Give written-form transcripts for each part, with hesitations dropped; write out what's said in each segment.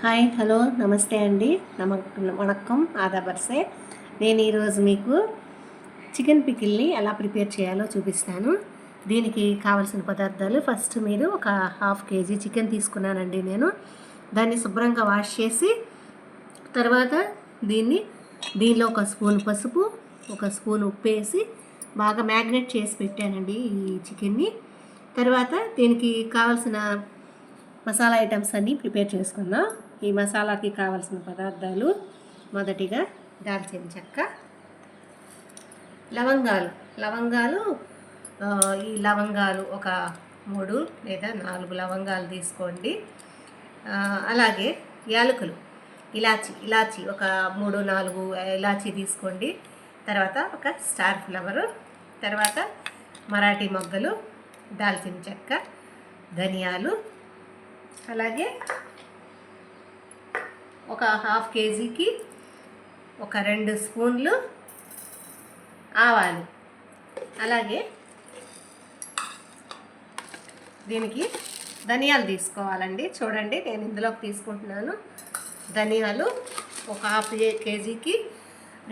Hi hello నమస్తే అండి. వణక్కం ఆదాబర్సే. నేను ఈరోజు మీకు చికెన్ పికిల్ని ఎలా ప్రిపేర్ చేయాలో చూపిస్తాను. దీనికి కావలసిన పదార్థాలు, ఫస్ట్ మీరు ఒక హాఫ్ కేజీ చికెన్ తీసుకున్నానండి. నేను దాన్ని శుభ్రంగా వాష్ చేసి తర్వాత దీనిలో ఒక స్పూన్ పసుపు, ఒక స్పూన్ ఉప్పు వేసి బాగా మ్యాగ్నేట్ చేసి పెట్టానండి ఈ చికెన్ని. తర్వాత దీనికి కావాల్సిన మసాలా ఐటమ్స్ అన్నీ ప్రిపేర్ చేసుకుందాం. ఈ మసాలాకి కావాల్సిన పదార్థాలు: మొదటిగా దాల్చిన చెక్క, లవంగాలు ఈ లవంగాలు ఒక 3 లేదా 4 లవంగాలు తీసుకోండి. అలాగే యాలకులు, ఇలాచి ఒక 3-4 ఇలాచి తీసుకోండి. తర్వాత ఒక స్టార్ ఫ్లవరు, తర్వాత మరాఠీ మొగ్గలు, దాల్చిన చెక్క, ధనియాలు, అలాగే ఒక హాఫ్ కేజీకి ఒక 2 స్పూన్లు ఆవాలు. అలాగే దీనికి ధనియాలు తీసుకోవాలండి. చూడండి, నేను ఇందులోకి తీసుకుంటున్నాను. ధనియాలు ఒక హాఫ్ కేజీకి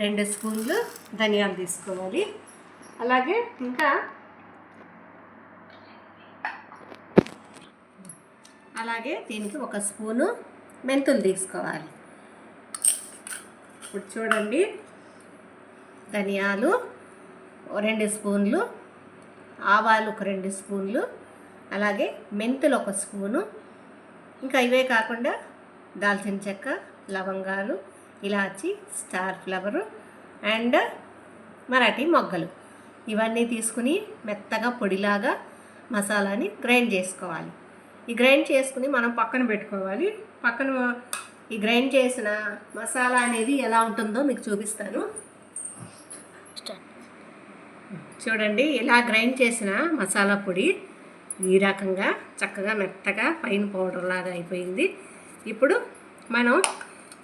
2 స్పూన్లు ధనియాలు తీసుకోవాలి. అలాగే దీనికి ఒక స్పూను మెంతులు తీసుకోవాలి. ఇప్పుడు చూడండి, ధనియాలు 2 స్పూన్లు, ఆవాలు ఒక 2 స్పూన్లు, అలాగే మెంతులు ఒక స్పూను, ఇంకా ఇవే కాకుండా దాల్చిన చెక్క, లవంగాలు, ఇలాచి, స్టార్ ఫ్లవరు అండ్ మరాఠీ మొగ్గలు ఇవన్నీ తీసుకుని మెత్తగా పొడిలాగా మసాలాని గ్రైండ్ చేసుకోవాలి. ఈ గ్రైండ్ చేసుకుని మనం పక్కన పెట్టుకోవాలి. ఈ గ్రైండ్ చేసిన మసాలా అనేది ఎలా ఉంటుందో మీకు చూపిస్తాను. చూడండి, ఇలా గ్రైండ్ చేసిన మసాలా పొడి ఈ రకంగా చక్కగా మెత్తగా ఫైన్ పౌడర్ లాగా అయిపోయింది. ఇప్పుడు మనం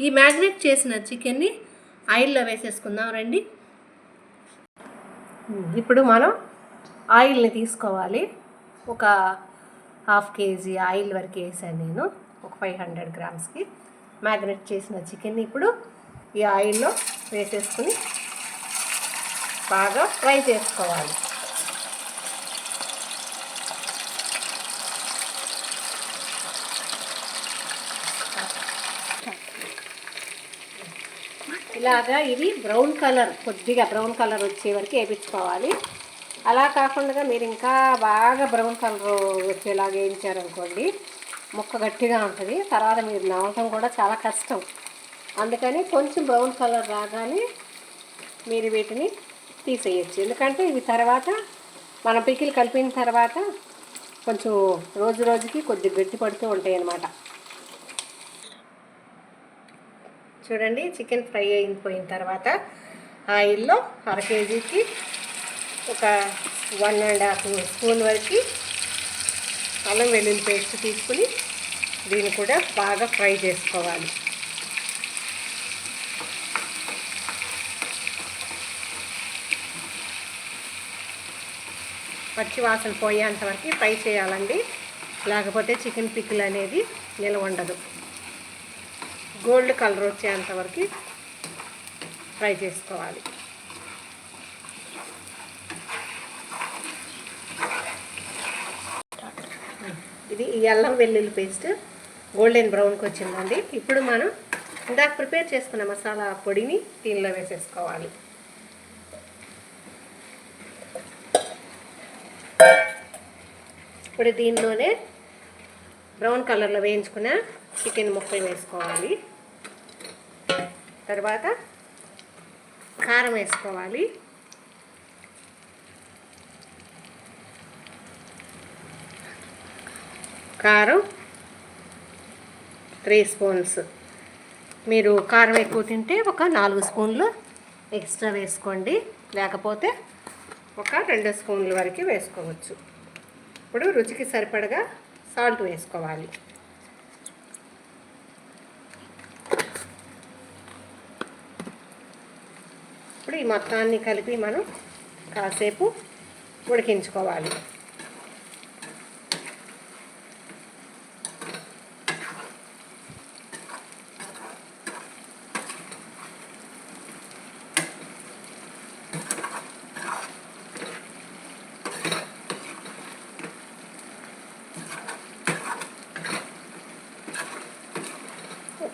ఈ మ్యాగ్నేట్ చేసిన చికెన్ని ఆయిల్లో వేసేసుకుందాం రండి. ఇప్పుడు మనం ఆయిల్ని తీసుకోవాలి. ఒక హాఫ్ కేజీ ఆయిల్ వరకు వేసాను నేను. ఒక 500 గ్రామ్స్కి మ్యాగ్నేట్ చేసిన చికెన్ని ఇప్పుడు ఈ ఆయిల్లో వేసేసుకుని బాగా ఫ్రై చేసుకోవాలి. ఇలాగా ఇది కొద్దిగా బ్రౌన్ కలర్ వచ్చే వరకు వేయించుకోవాలి. అలా కాకుండా మీరు ఇంకా బాగా బ్రౌన్ కలర్ వచ్చేలాగా వేయించారనుకోండి, ముక్క గట్టిగా ఉంటుంది. తర్వాత మీరు నవ్వటం కూడా చాలా కష్టం. అందుకని కొంచెం బ్రౌన్ కలర్ రాగానే మీరు వీటిని తీసేయచ్చు. ఎందుకంటే ఇవి తర్వాత మనం పికిల్ కలిపిన తర్వాత కొంచెం రోజుకి కొద్దిగా గట్టి పడుతూ ఉంటాయి అన్నమాట. చూడండి, చికెన్ ఫ్రై అయిపోయిన తర్వాత ఆయిల్లో 1/2 కేజీకి ఒక 1.5 స్పూన్ వరకు అల్లం వెల్లుల్లి పేస్ట్ తీసుకుని దీన్ని కూడా బాగా ఫ్రై చేసుకోవాలి. పచ్చి వాసన పోయేంత వరకు ఫ్రై చేయాలండి. లేకపోతే చికెన్ పికిల్ అనేది నిలవ ఉండదు. గోల్డ్ కలర్ వచ్చేంత వరకు ఫ్రై చేసుకోవాలి. ఇది ఈ అల్లం వెల్లుల్లి పేస్ట్ గోల్డెన్ బ్రౌన్కి వచ్చిందండి. ఇప్పుడు మనం ఇందాక ప్రిపేర్ చేసుకున్న మసాలా పొడిని దీనిలో వేసేసుకోవాలి. ఇప్పుడు దీనిలోనే బ్రౌన్ కలర్లో వేయించుకున్న చికెన్ ముక్కలు వేసుకోవాలి. తర్వాత కారం వేసుకోవాలి. కారం 3 స్పూన్స్. మీరు కారం ఎక్కువ తింటే ఒక 4 స్పూన్లు ఎక్స్ట్రా వేసుకోండి, లేకపోతే ఒక 2 స్పూన్ల వరకు వేసుకోవచ్చు. ఇప్పుడు రుచికి సరిపడగా సాల్ట్ వేసుకోవాలి. ఇప్పుడు ఈ మొత్తాన్ని కలిపి మనం కాసేపు ఉడికించుకోవాలి.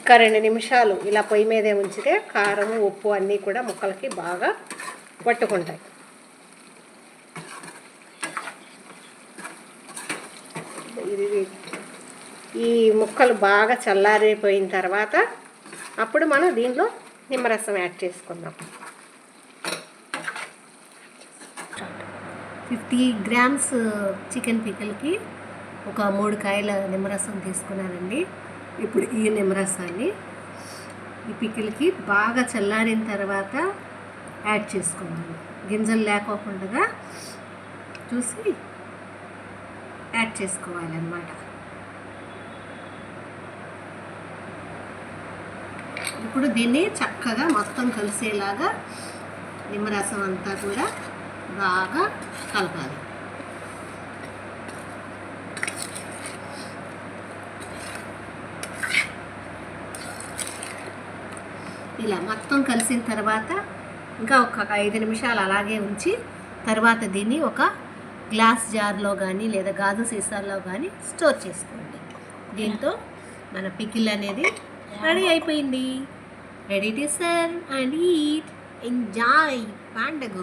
ఒక్క 2 నిమిషాలు ఇలా పొయ్యి మీదే ఉంచితే కారం ఉప్పు అన్నీ కూడా ముక్కలకి బాగా పట్టుకుంటాయి. ఈ ముక్కలు బాగా చల్లారిపోయిన తర్వాత అప్పుడు మనం దీనిలో నిమ్మరసం యాడ్ చేసుకుందాం. 50 గ్రామ్స్ చికెన్ పికిల్కి ఒక 3 కాయల నిమ్మరసం తీసుకున్నానండి. ఇప్పుడు ఈ నిమ్మరసాన్ని ఈ పికిల్కి బాగా చల్లారిన తర్వాత యాడ్ చేసుకున్నాను. గింజలు లేకోకుండా చూసి యాడ్ చేసుకోవాలన్నమాట. ఇప్పుడు దీన్ని చక్కగా మొత్తం కలిసేలాగా నిమ్మరసం అంతా కూడా బాగా కలపాలి. ఇలా మొత్తం కలిసిన తర్వాత ఇంకా ఒక 5 నిమిషాలు అలాగే ఉంచి తర్వాత దీన్ని ఒక గ్లాస్ జార్లో కానీ లేదా గాజు సీసాల్లో కానీ స్టోర్ చేసుకోండి. దీంతో మన పికిల్ అనేది రెడీ అయిపోయింది. Ready to serve and eat. Enjoy పండుగ.